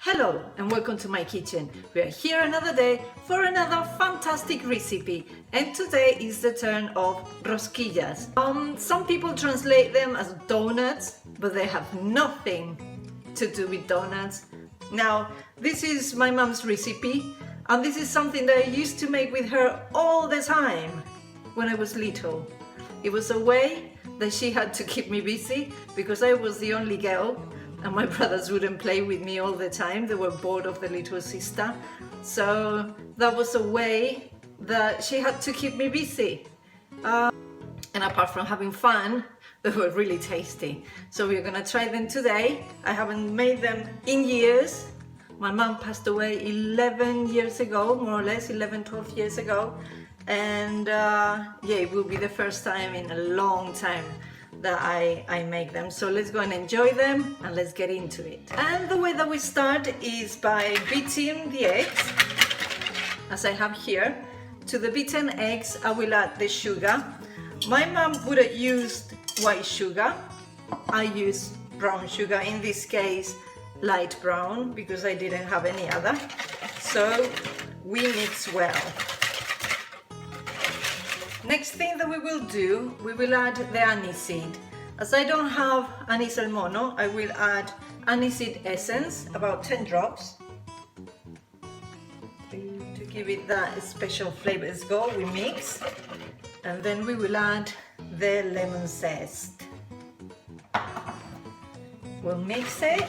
Hello and welcome to my kitchen. We are here another day for another fantastic recipe, and today is the turn of rosquillas. Some people translate them as donuts, but they have nothing to do with donuts. Now, this is my mom's recipe, and this is something that I used to make with her all the time when I was little. It was a way that she had to keep me busy because I was the only girl and my brothers wouldn't play with me all the time. They were bored of the little sister. So that was a way that she had to keep me busy. And apart from having fun, they were really tasty. So we're gonna try them today. I haven't made them in years. My mom passed away 11 years ago, more or less, 11, 12 years ago. And yeah, it will be the first time in a long time that I make them. So let's go and enjoy them and let's get into it. And the way that we start is by beating the eggs, as I have here. To the beaten eggs, I will add the sugar. My mom would have used white sugar. I use brown sugar, in this case light brown, because I didn't have any other. So we mix well. Next thing that we will do, we will add the aniseed. As I don't have anise al mono, I will add aniseed essence, about 10 drops. To give it that special flavor. Let's go, we mix. And then we will add the lemon zest. We'll mix it.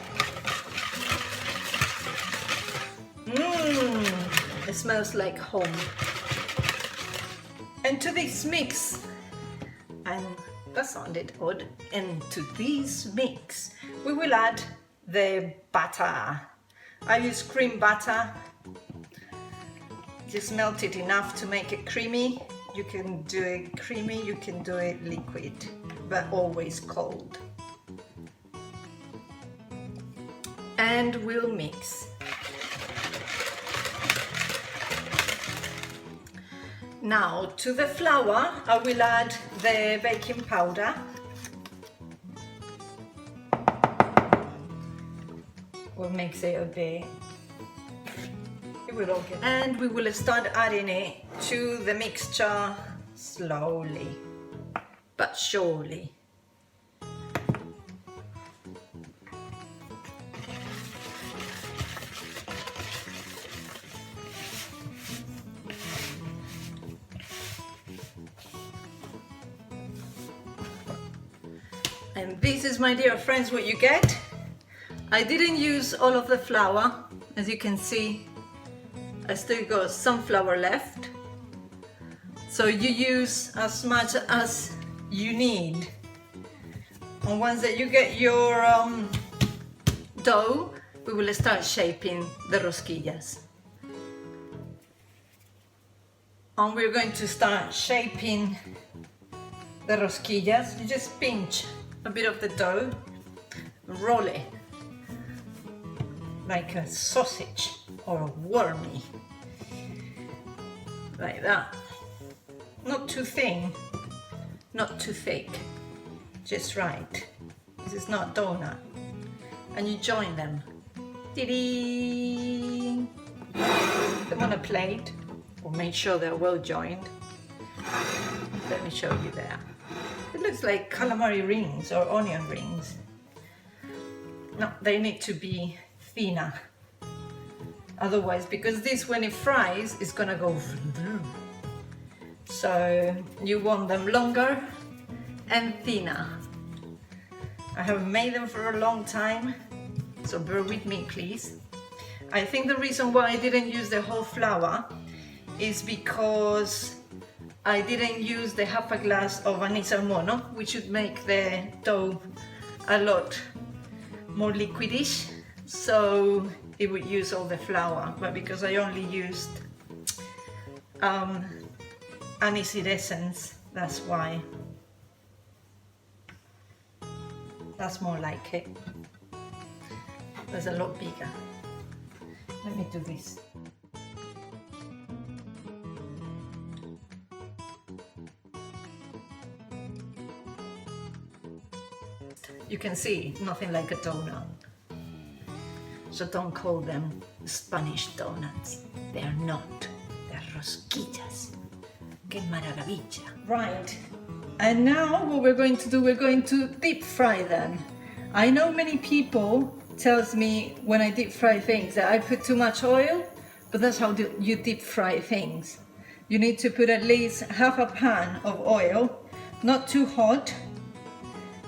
It smells like home. And to this mix, and that sounded odd, and to this mix, we will add the butter. I use cream butter. Just melt it enough to make it creamy. You can do it creamy, you can do it liquid, but always cold. And we'll mix. Now to the flour, I will add the baking powder. We'll mix it a bit. It will all get. And we will start adding it to the mixture slowly but surely. And this is, my dear friends, what you get. I didn't use all of the flour. As you can see, I still got some flour left. So you use as much as you need. And once that you get your dough, we will start shaping the rosquillas. And we're going to start shaping the rosquillas. You just pinch a bit of the dough, roll it like a sausage or a wormy, like that. Not too thin, not too thick, just right. This is not donut. And you join them. Dee-dee. Put them on a plate, or make sure they're well joined. Let me show you there. It looks like calamari rings or onion rings. No, they need to be thinner. Otherwise, because this, when it fries, is gonna go. So you want them longer and thinner. I haven't made them for a long time, so bear with me, please. I think the reason why I didn't use the whole flour is because I didn't use the half a glass of anise al mono, which would make the dough a lot more liquidish, so it would use all the flour. But because I only used aniseed essence, that's why. That's more like it. That's a lot bigger. Let me do this. You can see nothing like a donut. So don't call them Spanish donuts. They're not. They're rosquillas. Que maravilla. Right. And now what we're going to do, we're going to deep fry them. I know many people tells me when I deep fry things that I put too much oil, but that's how you deep fry things. You need to put at least half a pan of oil, not too hot.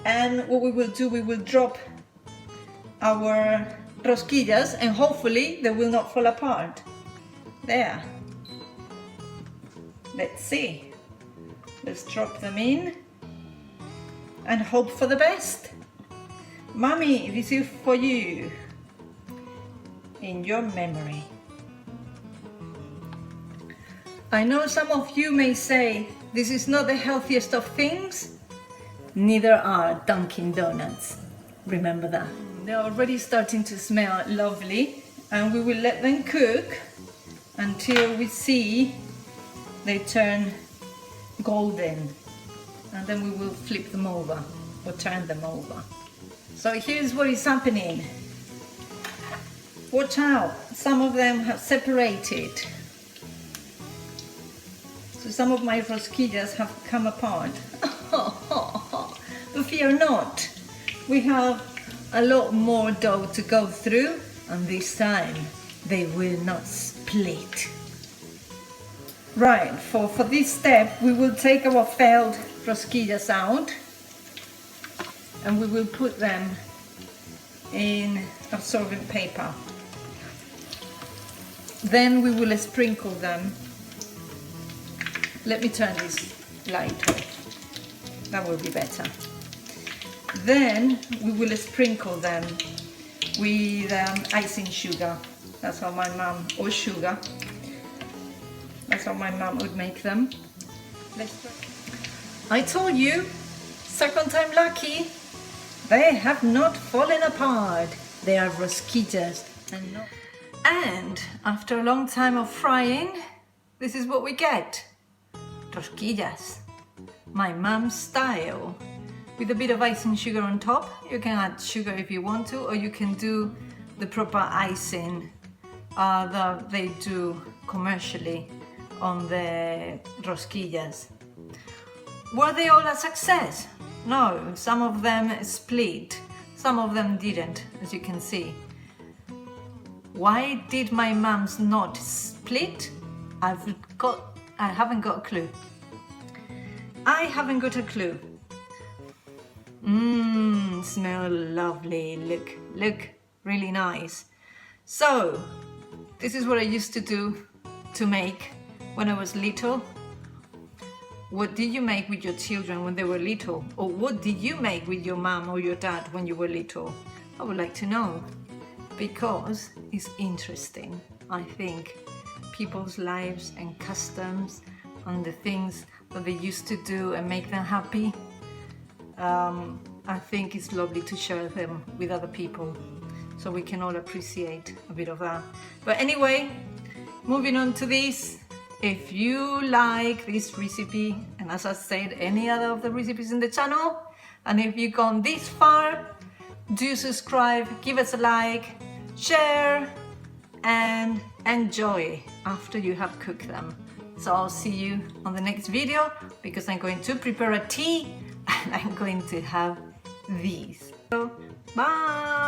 And what we will do, we will drop our rosquillas and hopefully they will not fall apart. There. Let's see. Let's drop them in and hope for the best. Mommy, this is for you. In your memory. I know some of you may say this is not the healthiest of things. Neither are Dunkin' Donuts. Remember that. They're already starting to smell lovely, and we will let them cook until we see they turn golden, and then we will flip them over or turn them over. So here's what is happening. Watch out, some of them have separated. So some of my rosquillas have come apart. But fear not, we have a lot more dough to go through, and this time they will not split. Right, for this step we will take our failed rosquillas out and we will put them in absorbent paper. Then we will sprinkle them. Let me turn this light off. That will be better. Then we will sprinkle them with icing sugar. That's how my mom, or sugar. That's how my mom would make them. I told you, second time lucky. They have not fallen apart. They are rosquillas and not. And after a long time of frying, this is what we get. Rosquillas, my mom's style, with a bit of icing sugar on top. You can add sugar if you want to, or you can do the proper icing that they do commercially on the rosquillas. Were they all a success? No, some of them split, some of them didn't, as you can see. Why did my mom's not split? I haven't got a clue. I haven't got a clue. Smell lovely. Look, really nice. So, this is what I used to do to make when I was little. What did you make with your children when they were little? Or what did you make with your mom or your dad when you were little? I would like to know, because it's interesting. I think people's lives and customs and the things that they used to do and make them happy, I think it's lovely to share them with other people so we can all appreciate a bit of that. But anyway, moving on to this. If you like this recipe, and as I said, any other of the recipes in the channel, and if you've gone this far, do subscribe, give us a like, share, and enjoy after you have cooked them. So I'll see you on the next video, because I'm going to prepare a tea and I'm going to have these. So, bye!